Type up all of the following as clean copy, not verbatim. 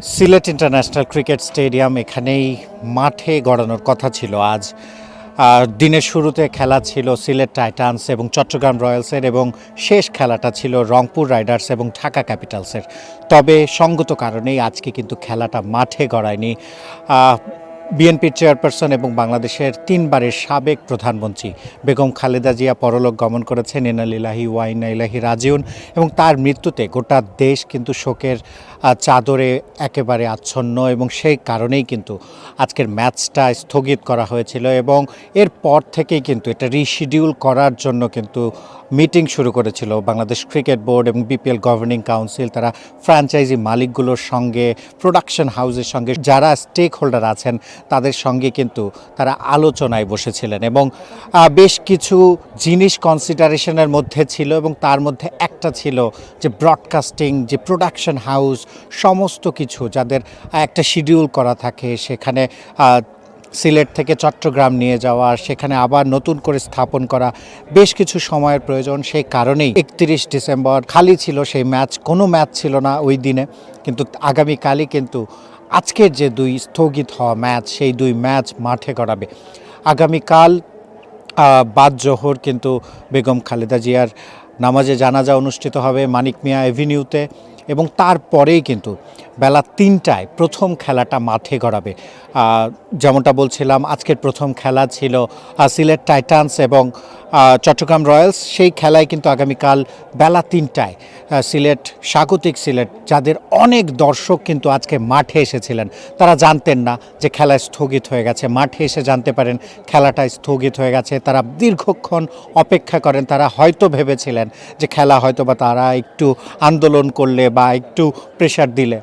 Sylhet international cricket stadium এখানেই মাঠে গড়ানোর কথা ছিল আজ। দিনের শুরুতে খেলা ছিল সিলেট টাইটান্স এবং চট্টগ্রাম রয়্যালসের, এবং শেষ খেলাটা ছিল রংপুর রাইডার্স এবং ঢাকা ক্যাপিটালসের। তবে সঙ্গত কারণেই আজকে কিন্তু খেলাটা মাঠে গড়ায়নি। বিএনপির চেয়ারপারসন এবং বাংলাদেশের 3 বারের সাবেক প্রধানমন্ত্রী বেগম খালেদা জিয়া পরলোক গমন করেছেন। ইন্না লিল্লাহি ওয়া ইন্না ইলাইহি রাজিউন। এবং তার মৃত্যুতে গোটা দেশ কিন্তু শোকের চাদরে একেবারে আচ্ছন্ন, এবং সেই কারণেই কিন্তু আজকের ম্যাচটা স্থগিত করা হয়েছিল, এবং এরপর থেকেই কিন্তু এটা রিশিডিউল করার জন্য কিন্তু মিটিং শুরু করেছিল বাংলাদেশ ক্রিকেট বোর্ড এবং বিপিএল গভর্নিং কাউন্সিল। তারা ফ্র্যাঞ্চাইজি মালিকগুলোর সঙ্গে, প্রোডাকশন হাউসের সঙ্গে, যারা স্টেক হোল্ডার আছেন তাদের সঙ্গে কিন্তু তারা আলোচনায় বসেছিলেন, এবং বেশ কিছু জিনিস কনসিডারেশনের মধ্যে ছিল, এবং তার মধ্যে একটা ছিল যে ব্রডকাস্টিং, যে প্রোডাকশন হাউস, সমস্ত কিছু যাদের একটা শিডিউল করা থাকে, সেখানে সিলেট থেকে চট্টগ্রাম নিয়ে যাওয়া, সেখানে আবার নতুন করে স্থাপন করা বেশ কিছু সময়ের প্রয়োজন। সেই কারণেই 31 ডিসেম্বর খালি ছিল সেই ম্যাচ, কোনো ম্যাচ ছিল না ওই দিনে। কিন্তু আগামীকালই কিন্তু আজকের যে 2 স্থগিত হওয়া ম্যাচ, সেই 2 ম্যাচ মাঠে গড়াবে। আগামীকাল বাদ জোহর কিন্তু বেগম খালেদা জিয়ার নামাজে জানাজা অনুষ্ঠিত হবে মানিক মিয়া এভিনিউতে, এবং তারপরেই কিন্তু বেলা 3টায় প্রথম খেলাটা মাঠে গড়াবে। যেমনটা বলছিলাম, আজকের প্রথম খেলা ছিল সিলেট টাইটান্স এবং চট্টগ্রাম রয়্যালস। সেই খেলায় কিন্তু আগামীকাল বেলা 3টায় সিলেট, স্বাগতিক সিলেট, যাদের অনেক দর্শক কিন্তু আজকে মাঠে এসেছিলেন, তারা জানতেন না যে খেলা স্থগিত হয়ে গেছে। মাঠে এসে জানতে পারেন খেলাটা স্থগিত হয়ে গেছে। তারা দীর্ঘক্ষণ অপেক্ষা করেন। তারা হয়তো ভেবেছিলেন যে খেলা হয়তো বা তারা একটু আন্দোলন করলে বা একটু প্রেশার দিলে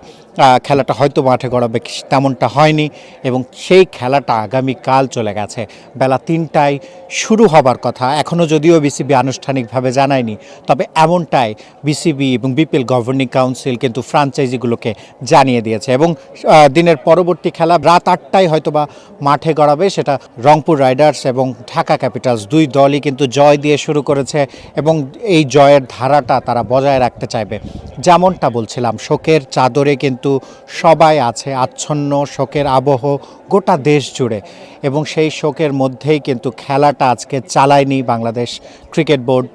খেলাটা হয়তো মাঠে গড়াবে, তেমনটা হয়নি, এবং সেই খেলাটা আগামীকাল চলে গেছে। বেলা 3টায় শুরু হবার কথা, এখনও যদিও বিসিবি আনুষ্ঠানিকভাবে জানায়নি, তবে এমনটাই বিসিবি এবং বিপিএল গভর্নিং কাউন্সিল কিন্তু ফ্র্যাঞ্চাইজিগুলোকে জানিয়ে দিয়েছে। এবং দিনের পরবর্তী খেলা রাত 8টায় হয়তো বা মাঠে গড়াবে, সেটা রংপুর রাইডার্স এবং ঢাকা ক্যাপিটালস। 2 দলই কিন্তু জয় দিয়ে শুরু করেছে, এবং এই জয়ের ধারাটা তারা বজায় রাখতে চাইবে। যেমনটা বলছিলাম, শোকের চাদরে কিন্তু সবাই আছে, আচ্ছন্ন শোকের আবহ গোটা দেশ জুড়ে, এবং সেই শোকের মধ্যেই কিন্তু খেলাটা আজকে চালায়নি বাংলাদেশ ক্রিকেট বোর্ড।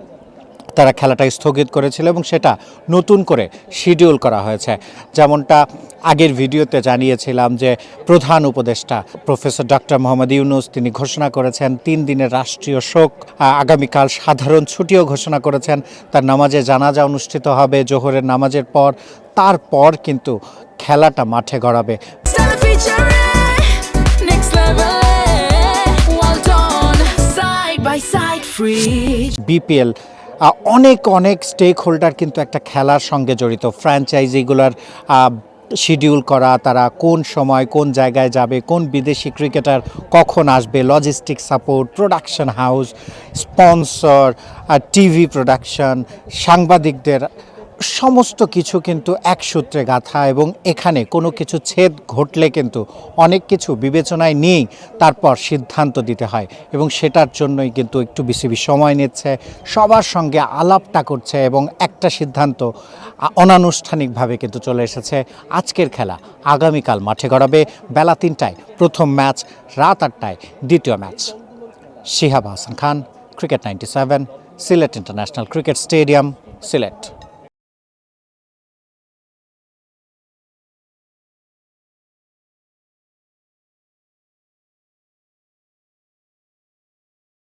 তারা খেলাটা স্থগিত করেছিল, এবং সেটা নতুন করে শিডিউল করা হয়েছে। যেমনটা আগের ভিডিওতে জানিয়েছিলাম যে প্রধান উপদেষ্টা প্রফেসর ডক্টর মোহাম্মদ ইউনুস তিনি ঘোষণা করেছেন 3 দিনের রাষ্ট্রীয় শোক। আগামীকাল সাধারণ ছুটিও ঘোষণা করেছেন। তার নামাজে জানাজা অনুষ্ঠিত হবে জোহরের নামাজের পর। তারপর কিন্তু খেলাটা মাঠে গড়াবে। বিপিএল অনেক স্টেক হোল্ডার কিন্তু একটা খেলার সঙ্গে জড়িত। ফ্র্যাঞ্চাইজিগুলোর শিডিউল করা, তারা কোন সময় কোন জায়গায় যাবে, কোন বিদেশি ক্রিকেটার কখন আসবে, logistic support, production house, sponsor, TV production, সাংবাদিকদের, সমস্ত কিছু কিন্তু এক সূত্রে গাঁথা। এবং এখানে কোনো কিছু ছেদ ঘটলে কিন্তু অনেক কিছু বিবেচনায় নিয়েই তারপর সিদ্ধান্ত দিতে হয়, এবং সেটার জন্যই কিন্তু একটু বিসিবি সময় নিচ্ছে, সবার সঙ্গে আলাপটা করছে, এবং একটা সিদ্ধান্ত অনানুষ্ঠানিকভাবে কিন্তু চলে এসেছে। আজকের খেলা আগামীকাল মাঠে গড়াবে বেলা 3টায় প্রথম ম্যাচ, রাত 8টায় দ্বিতীয় match. Shihab Hasan Khan, cricket 97, Sylhet international cricket stadium, Sylhet.